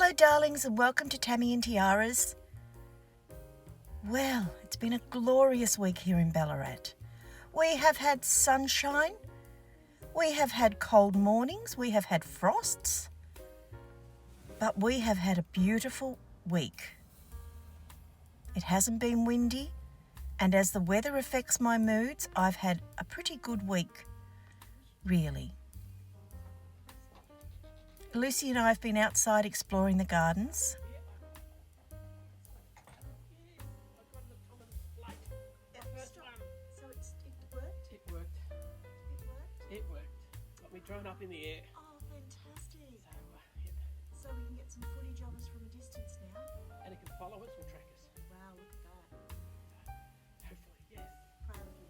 Hello darlings and welcome to Tammy and Tiara's. Well, it's been a glorious week here in Ballarat. We have had sunshine, we have had cold mornings, we have had frosts, but we have had a beautiful week. It hasn't been windy, and as the weather affects my moods, I've had a pretty good week, really. Lucy and I have been outside exploring the gardens. So it worked? It worked. Got me drone up in the air. Oh, fantastic. So, So we can get some footage of us from a distance now. and it can follow us or track us. Wow, look at that. Hopefully, yes. Proud of you.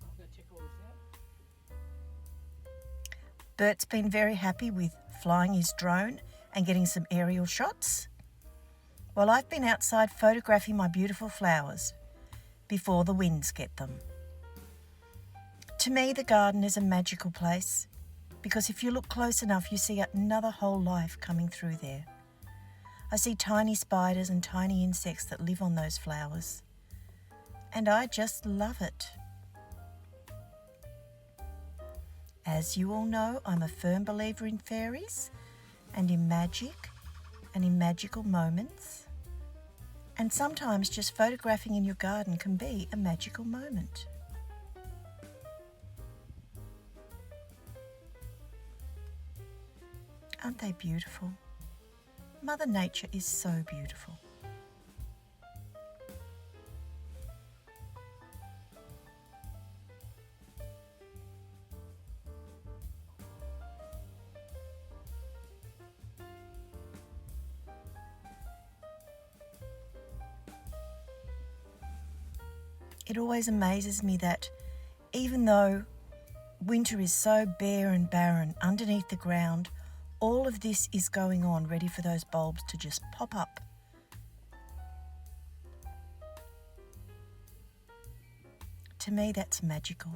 I'm going to check all this out. Bert's been very happy with flying his drone and getting some aerial shots, while I've been outside photographing my beautiful flowers before the winds get them. To me, the garden is a magical place because if you look close enough, you see another whole life coming through there. I see tiny spiders and tiny insects that live on those flowers, and I just love it. As you all know, I'm a firm believer in fairies and in magic and in magical moments. And sometimes just photographing in your garden can be a magical moment. Aren't they beautiful? Mother Nature is so beautiful. It always amazes me that even though winter is so bare and barren underneath the ground, all of this is going on ready for those bulbs to just pop up. To me, that's magical.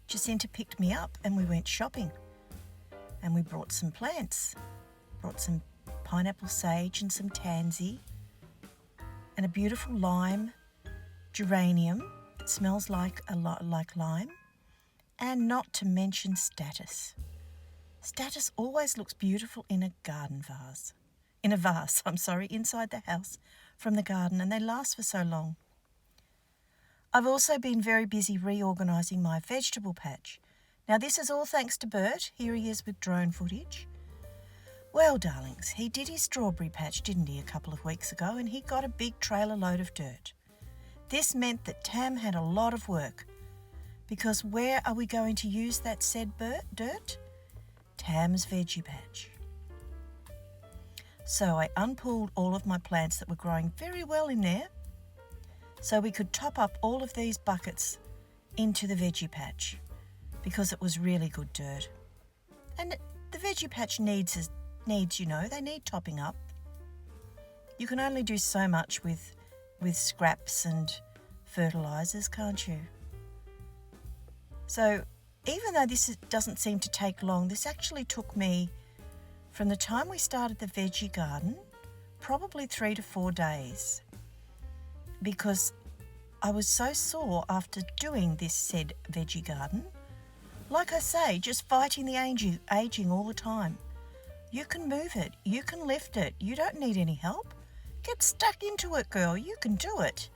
Jacinta picked me up and we went shopping. And we brought some plants, brought some pineapple sage and some tansy and a beautiful lime geranium that smells like lime, and not to mention statice. Statice always looks beautiful in a garden vase. Inside the house from the garden, and they last for so long. I've also been very busy reorganising my vegetable patch. Now this is all thanks to Bert. Here he is with drone footage. Well, darlings, he did his strawberry patch, didn't he, a couple of weeks ago, and he got a big trailer load of dirt. This meant that Tam had a lot of work, because where are we going to use that said dirt? Tam's veggie patch. So I unpulled all of my plants that were growing very well in there, so we could top up all of these buckets into the veggie patch, because it was really good dirt. And the veggie patch needs, they need topping up. You can only do so much with scraps and fertilisers, can't you? So even though this doesn't seem to take long, this actually took me, from the time we started the veggie garden, probably 3 to 4 days, because I was so sore after doing this said veggie garden. Like I say, just fighting the aging all the time. You can move it, you can lift it, you don't need any help. Get stuck into it, girl, you can do it.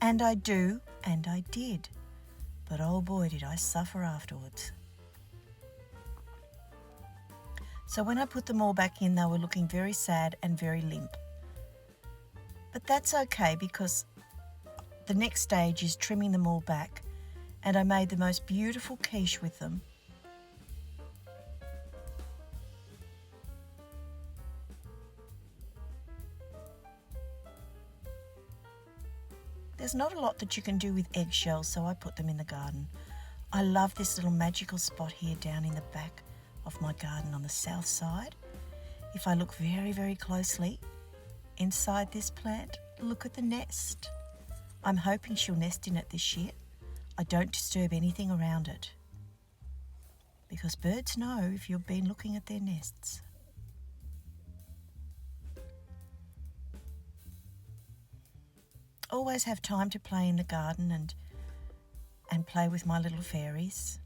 And I do, and I did. But oh boy, did I suffer afterwards. So when I put them all back in, they were looking very sad and very limp. But that's okay, because the next stage is trimming them all back, and I made the most beautiful quiche with them. There's not a lot that you can do with eggshells, so I put them in the garden. I love this little magical spot here down in the back of my garden on the south side. If I look very, very closely inside this plant, look at the nest. I'm hoping she'll nest in it this year. I don't disturb anything around it, because birds know if you've been looking at their nests. Always have time to play in the garden and play with my little fairies.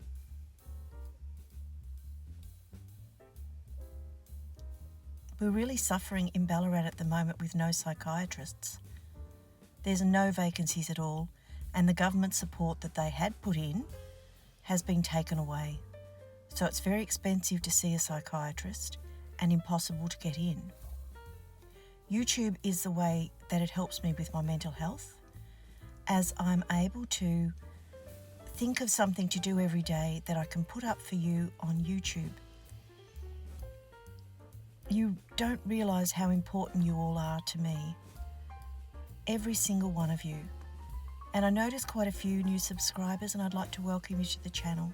We're really suffering in Ballarat at the moment with no psychiatrists. There's no vacancies at all, and the government support that they had put in has been taken away. So it's very expensive to see a psychiatrist and impossible to get in. YouTube is the way that it helps me with my mental health, as I'm able to think of something to do every day that I can put up for you on YouTube. You don't realise how important you all are to me. Every single one of you. And I noticed quite a few new subscribers, and I'd like to welcome you to the channel.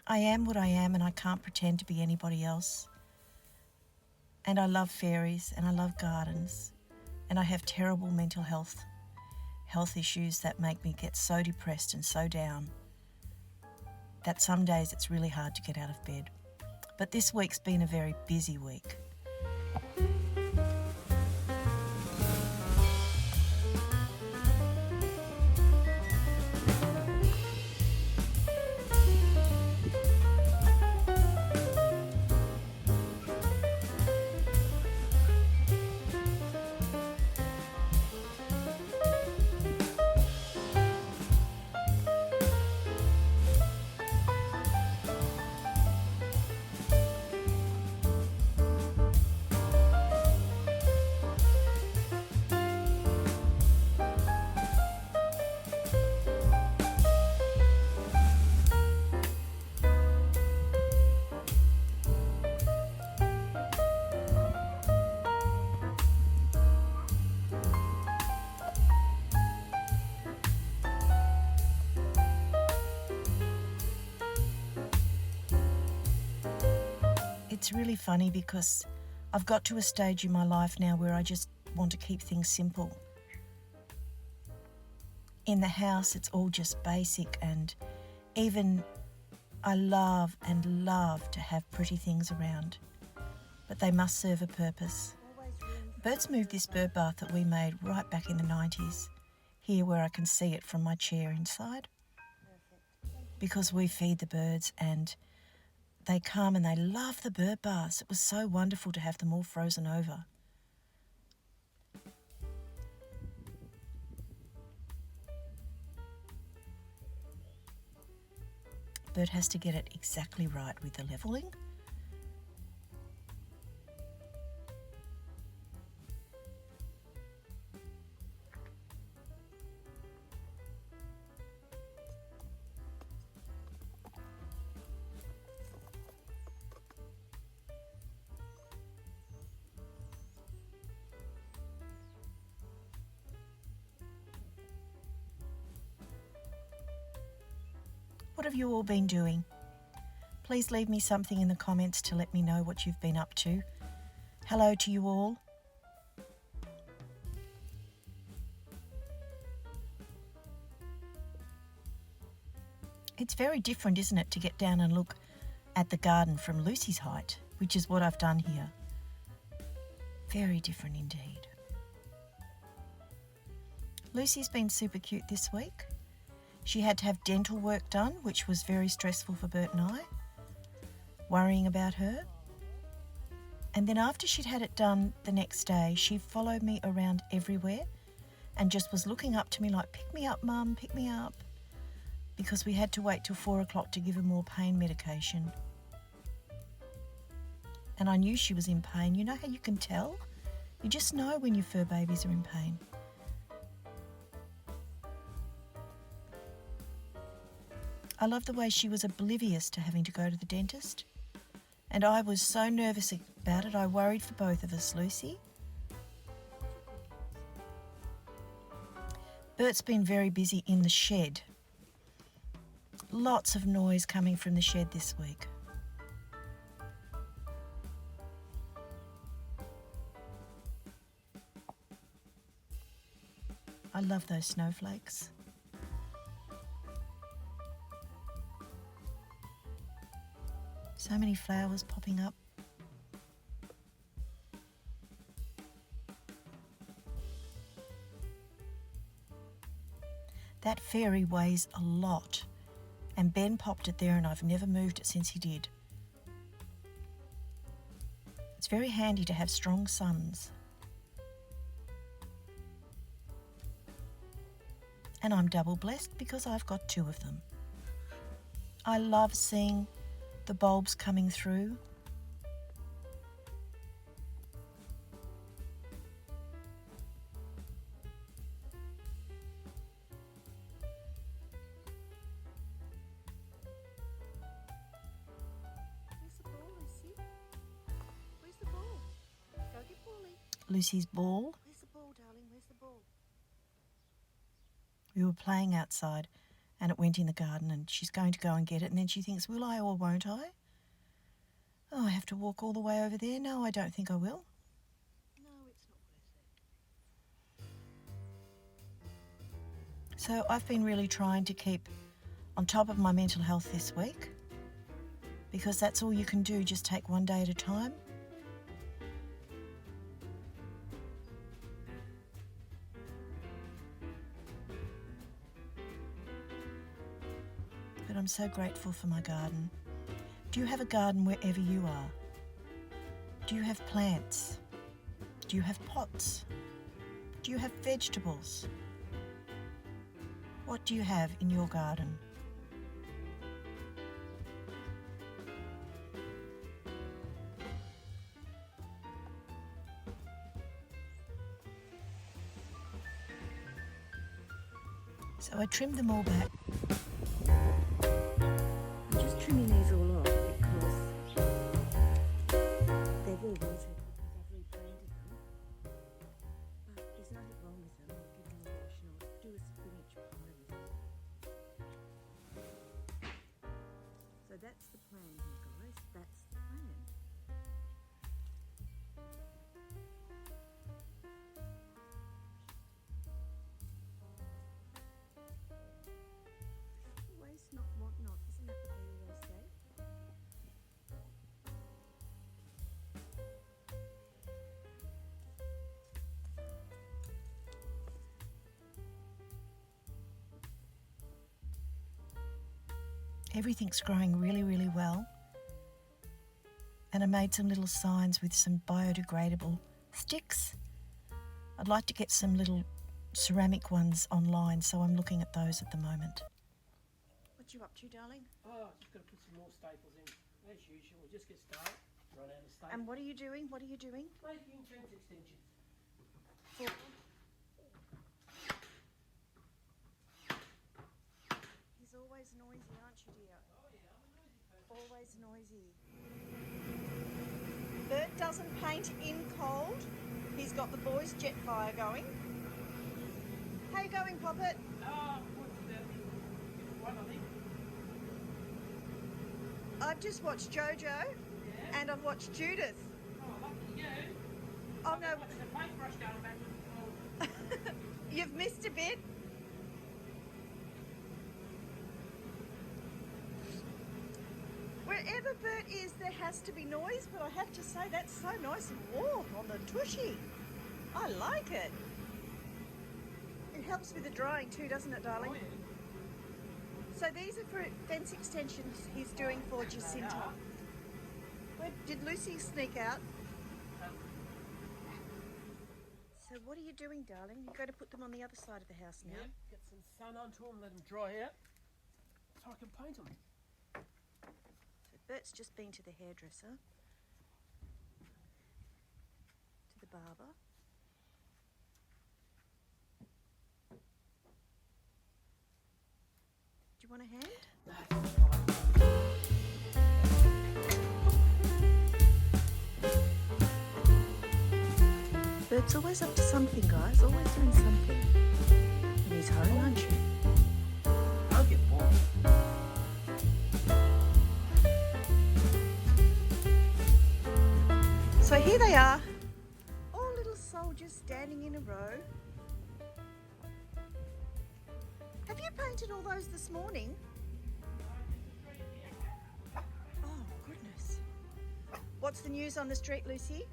I am what I am, and I can't pretend to be anybody else. And I love fairies, and I love gardens, and I have terrible mental health issues that make me get so depressed and so down that some days it's really hard to get out of bed. But this week's been a very busy week. It's really funny because I've got to a stage in my life now where I just want to keep things simple. In the house, it's all just basic, and even I love to have pretty things around, but they must serve a purpose. Bert's moved this bird bath that we made right back in the 90s, here where I can see it from my chair inside, because we feed the birds and they come and they love the bird baths. It was so wonderful to have them all frozen over. Bert has to get it exactly right with the levelling. What have you all been doing? Please leave me something in the comments to let me know what you've been up to. Hello to you all. It's very different, isn't it, to get down and look at the garden from Lucy's height, which is what I've done here. Very different indeed. Lucy's been super cute this week. She had to have dental work done, which was very stressful for Bert and I, worrying about her. And then after she'd had it done the next day, she followed me around everywhere and just was looking up to me like, "Pick me up, Mum, pick me up," because we had to wait till 4 o'clock to give her more pain medication. And I knew she was in pain. You know how you can tell? You just know when your fur babies are in pain. I love the way she was oblivious to having to go to the dentist. And I was so nervous about it, I worried for both of us, Lucy. Bert's been very busy in the shed. Lots of noise coming from the shed this week. I love those snowflakes. So many flowers popping up. That fairy weighs a lot, and Ben popped it there and I've never moved it since he did. It's very handy to have strong suns. And I'm double blessed because I've got 2 of them. I love seeing the bulbs coming through. Where's the ball, Lucy? Where's the ball? Go get Paulie. Lucy's ball. Where's the ball, darling? Where's the ball? We were playing outside and it went in the garden and she's going to go and get it and then she thinks, will I or won't I? Oh, I have to walk all the way over there. No, I don't think I will. No, it's not worth it. So I've been really trying to keep on top of my mental health this week because that's all you can do, just take one day at a time. But I'm so grateful for my garden. Do you have a garden wherever you are? Do you have plants? Do you have pots? Do you have vegetables? What do you have in your garden? So I trimmed them all back. I'm just trimming these all off because they've all rooted because I've replanted them. But there's nothing wrong with them. I'll give them a wash and I'll do a spinach pie with them. So that's the plan here, guys. That's the plan. Waste not, want not. Isn't that what they always say? Everything's growing really, really well. And I made some little signs with some biodegradable sticks. I'd like to get some little ceramic ones online, so I'm looking at those at the moment. What you up to, darling? Oh, just got to put some more staples in. As usual, we'll just get started. Run out of staples. And what are you doing? What are you doing? Making fence extensions. He's always noisy, aren't you, dear? Oh yeah, I'm a noisy person. Always noisy. Bert doesn't paint in cold. He's got the boys' jet fire going. How you going, Poppet? What's the one, I think? I've just watched Jojo Yeah. and I've watched Judith. Oh, lucky you. Oh no, Watching the paintbrush going backwards and forwards. you've missed a bit. Wherever Bert is, there has to be noise, but I have to say that's so nice and warm on the tushy. I like it. It helps with the drying too, doesn't it, darling? Oh yeah. So these are for fence extensions he's doing for Jacinta. Where did Lucy sneak out? So what are you doing, darling? You're going to put them on the other side of the house now. Yeah. Get some sun onto them, let them dry out, so I can paint them. So Bert's just been to the hairdresser, to the barber. Do you want a hand? Bert's always up to something, guys. Always doing something. And he's home, aren't you? I'll get bored. So here they are, all little soldiers standing in a row. all those this morning? Oh, goodness. What's the news on the street, Lucy?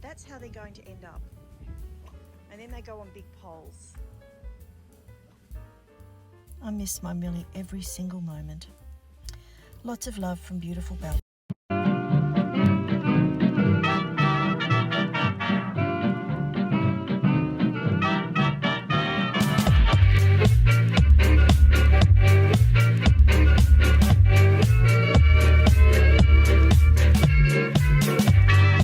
That's how they're going to end up. And then they go on big poles. I miss my Millie every single moment. Lots of love from beautiful Belle.